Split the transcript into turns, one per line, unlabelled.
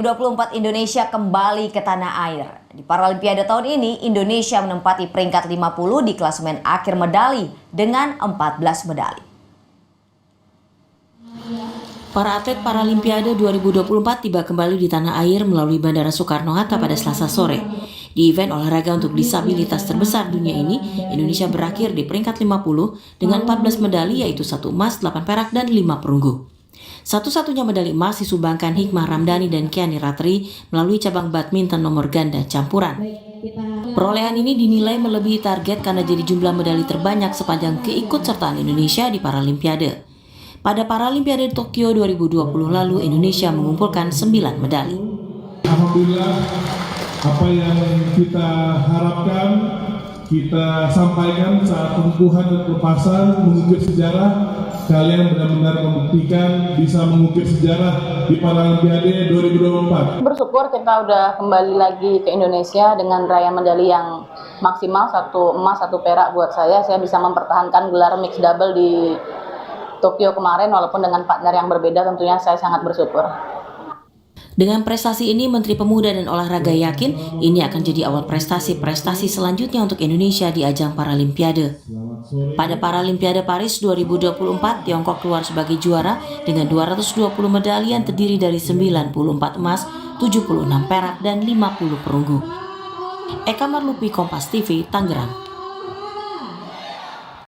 2024 Indonesia kembali ke tanah air. Di Paralimpiade tahun ini, Indonesia menempati peringkat 50 di klasemen akhir medali dengan 14 medali.
Para atlet Paralimpiade 2024 tiba kembali di tanah air melalui Bandara Soekarno-Hatta pada Selasa sore. Di event olahraga untuk disabilitas terbesar dunia ini, Indonesia berakhir di peringkat 50 dengan 14 medali, yaitu 1 emas, 8 perak, dan 5 perunggu. Satu-satunya medali emas disumbangkan Hikmah Ramdhani dan Kiani Ratri melalui cabang badminton nomor ganda campuran. Perolehan ini dinilai melebihi target karena jadi jumlah medali terbanyak sepanjang keikutsertaan Indonesia di Paralimpiade. Pada Paralimpiade Tokyo 2020 lalu, Indonesia mengumpulkan 9 medali.
Alhamdulillah, apa yang kita harapkan, kita sampaikan saat pengukuhan dan pelepasan mengukir sejarah. Kalian benar-benar membuktikan bisa mengukir sejarah di Paralimpiade 2024.
Bersyukur kita udah kembali lagi ke Indonesia dengan raihan medali yang maksimal, 1 emas, 1 perak buat saya. Saya bisa mempertahankan gelar mixed double di Tokyo kemarin walaupun dengan partner yang berbeda, tentunya saya sangat bersyukur.
Dengan prestasi ini, Menteri Pemuda dan Olahraga yakin ini akan jadi awal prestasi-prestasi selanjutnya untuk Indonesia di ajang Paralimpiade. Pada Paralimpiade Paris 2024, Tiongkok keluar sebagai juara dengan 220 medali yang terdiri dari 94 emas, 76 perak, dan 50 perunggu. Eka Marlupi, Kompas TV, Tangerang.